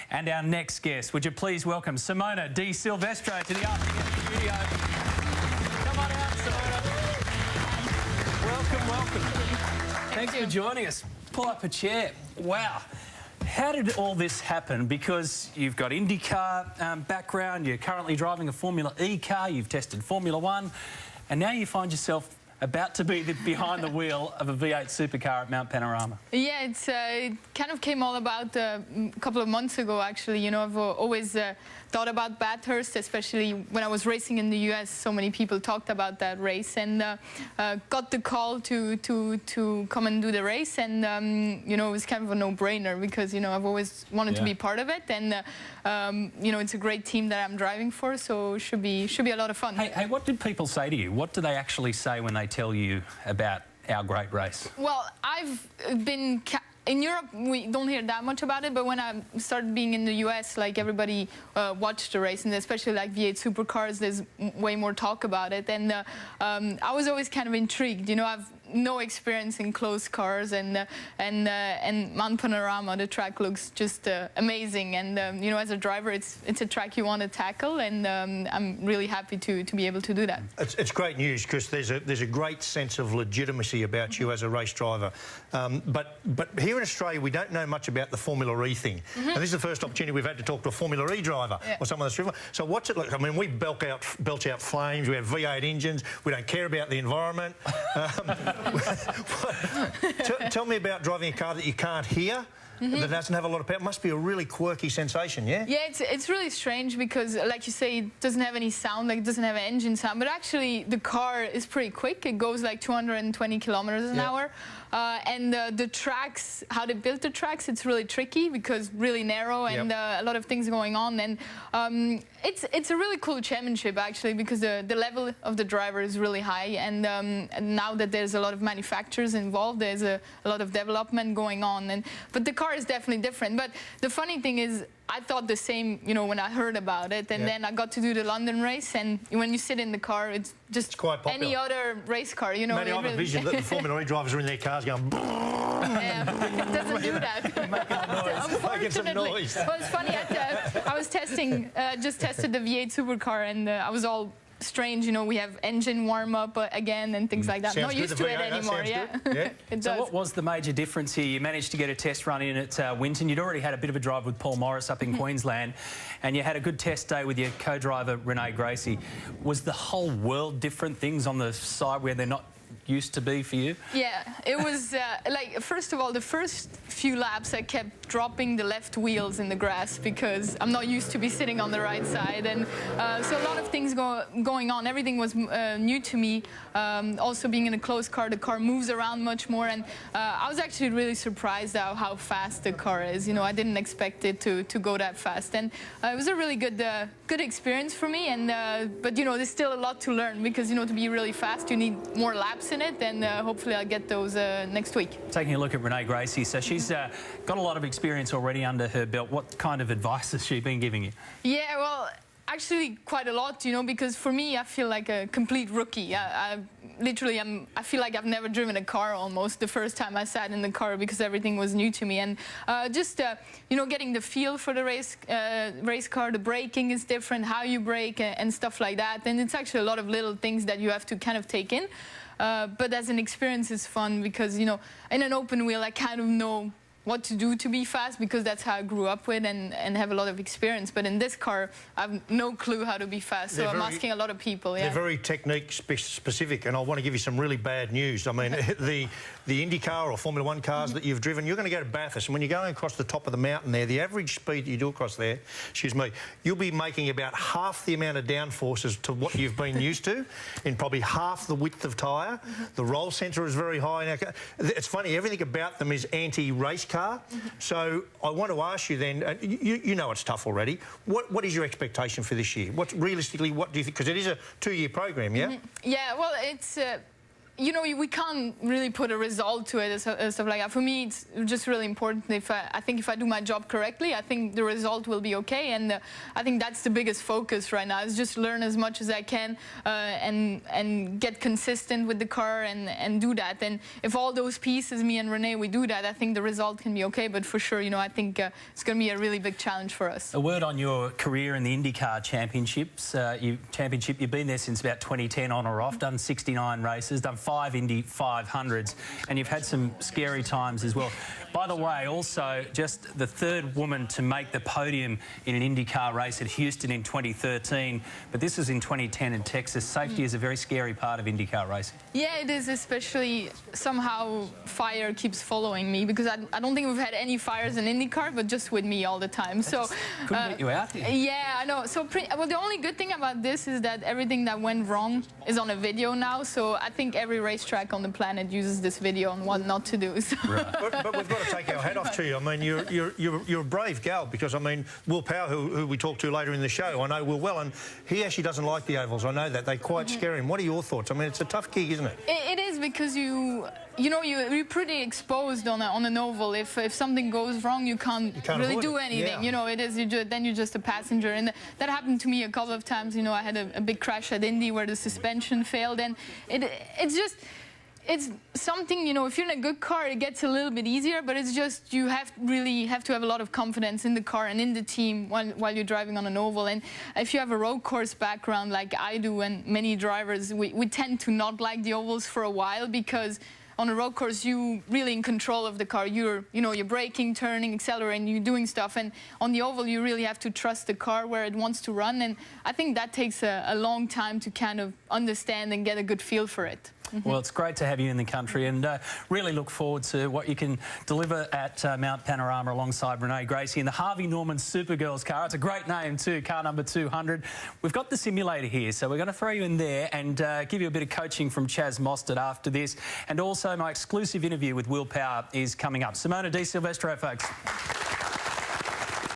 And our next guest, would you please welcome Simona De Silvestro to the afternoon studio. Come on out, Simona. Welcome, welcome. Thanks for joining us. Pull up a chair. Wow. How did all this happen? Because you've got IndyCar background, you're currently driving a Formula E car, you've tested Formula One, and now you find yourself about to be behind the wheel of a V8 supercar at Mount Panorama. Yeah, it kind of came all about a couple of months ago, actually. You know, I've always thought about Bathurst, especially when I was racing in the US. So many people talked about that race, and got the call to come and do the race. And you know, it was kind of a no-brainer because, you know, I've always wanted to be part of it. And you know, it's a great team that I'm driving for, so it should be a lot of fun. Hey, what did people say to you? What do they actually say when they tell you about our great race? Well, I've been... In Europe, we don't hear that much about it, but when I started being in the US, like, everybody watched the race, and especially like V8 Supercars, there's way more talk about it. And I was always kind of intrigued. You know, I've no experience in closed cars, and Mount Panorama, the track looks just amazing. And you know, as a driver, it's a track you want to tackle, and I'm really happy to be able to do that. It's great news because there's a great sense of legitimacy about you as a race driver. But here in Australia, we don't know much about the Formula E thing. And this is the first opportunity we've had to talk to a Formula E driver or someone that's driven. So what's it like? I mean, we belch out flames, we have V8 engines, we don't care about the environment. Tell me about driving a car that you can't hear, that doesn't have a lot of power. It must be a really quirky sensation, yeah? Yeah, it's really strange because, like you say, it doesn't have any sound, like it doesn't have an engine sound, but actually the car is pretty quick. It goes like 220 kilometers an hour. And the tracks, how they built the tracks, it's really tricky because really narrow and a lot of things going on. And it's a really cool championship, actually, because the level of the driver is really high. And now that there's a lot of manufacturers involved, there's a lot of development going on. But the car is definitely different. But the funny thing is, I thought the same, you know, when I heard about it, and then I got to do the London race, and when you sit in the car, it's just quite popular. Any other race car, you know. Maybe I have a vision that the Formula E drivers are in their cars going... Yeah, it doesn't do that. Making some noise. Well, it's funny, I was testing, just tested the V8 supercar, and I was all strange, you know, we have engine warm-up again and things like that. Sounds Not used to it anymore, It So does. what was the major difference here? You managed to get a test run in at Winton. You'd already had a bit of a drive with Paul Morris up in Queensland, and you had a good test day with your co-driver, Renee Gracie. Was the whole world different, things on the side where they're not used to be for you? Yeah, it was like, first of all, the first few laps I kept dropping the left wheels in the grass because I'm not used to be sitting on the right side, and so a lot of things going on. Everything was new to me. Also, being in a closed car, the car moves around much more, and I was actually really surprised at how fast the car is. You know, I didn't expect it to go that fast, and it was a really good experience for me. And but you know, there's still a lot to learn because, you know, to be really fast, you need more laps in it, and hopefully I'll get those next week. Taking a look at Renee Gracie, so she's got a lot of experience already under her belt. What kind of advice has she been giving you? Yeah, well, actually quite a lot, you know, because for me, I feel like a complete rookie. I feel like I've never driven a car almost the first time I sat in the car because everything was new to me. And just, you know, getting the feel for the race car, the braking is different, how you brake and stuff like that. And it's actually a lot of little things that you have to kind of take in. But as an experience, it's fun because, you know, in an open wheel, I kind of know what to do to be fast because that's how I grew up with and have a lot of experience. But in this car, I have no clue how to be fast, so I'm asking a lot of people. They're very technique specific, and I want to give you some really bad news. I mean, the IndyCar or Formula One cars that you've driven, you're going to go to Bathurst, and when you're going across the top of the mountain there, the average speed that you do across there, excuse me, you'll be making about half the amount of downforces to what you've been used to in probably half the width of tyre. The roll centre is very high. Now, it's funny, everything about them is anti-race car. So I want to ask you then, you know it's tough already, what is your expectation for this year? What do you think, because it is a 2-year program, yeah? Yeah, well, it's you know, we can't really put a result to it and stuff like that. For me, it's just really important. I think if I do my job correctly, I think the result will be okay. And I think that's the biggest focus right now, is just learn as much as I can and get consistent with the car and do that. And if all those pieces, me and Renee, we do that, I think the result can be okay. But for sure, you know, I think it's going to be a really big challenge for us. A word on your career in the IndyCar Championships. You've been there since about 2010 on or off, done 69 races, done 5 Indy 500s, and you've had some scary times as well. By the way, also just the 3rd woman to make the podium in an IndyCar race at Houston in 2013, but this was in 2010 in Texas. Safety is a very scary part of IndyCar racing. Yeah, it is, especially somehow fire keeps following me, because I don't think we've had any fires in IndyCar, but just with me all the time. So couldn't get you out here. Yeah, I know. So well, the only good thing about this is that everything that went wrong is on a video now. So I think every racetrack on the planet uses this video on what not to do. So. Right. But we've got to take our hat off to you. I mean, you're a brave gal, because I mean, Will Power, who we talk to later in the show, I know Will well, and he actually doesn't like the ovals. I know that they quite scare him. What are your thoughts? I mean, it's a tough gig, isn't it? It is, because you know, you're pretty exposed on an oval. If something goes wrong, you can't really do anything. Yeah. You know, it is. Then you're just a passenger, and that happened to me a couple of times. You know, I had a big crash at Indy where the suspension failed, and it's something, you know, if you're in a good car, it gets a little bit easier, but it's just you really have to have a lot of confidence in the car and in the team while you're driving on an oval. And if you have a road course background like I do, and many drivers, we tend to not like the ovals for a while, because on a road course, you're really in control of the car. You're braking, turning, accelerating, you're doing stuff. And on the oval, you really have to trust the car where it wants to run. And I think that takes a long time to kind of understand and get a good feel for it. Well, it's great to have you in the country, and really look forward to what you can deliver at Mount Panorama alongside Renee Gracie in the Harvey Norman Supergirls car. It's a great name too, car number 200. We've got the simulator here, so we're going to throw you in there and give you a bit of coaching from Chaz Mostert after this. And also my exclusive interview with Will Power is coming up. Simona De Silvestro, folks.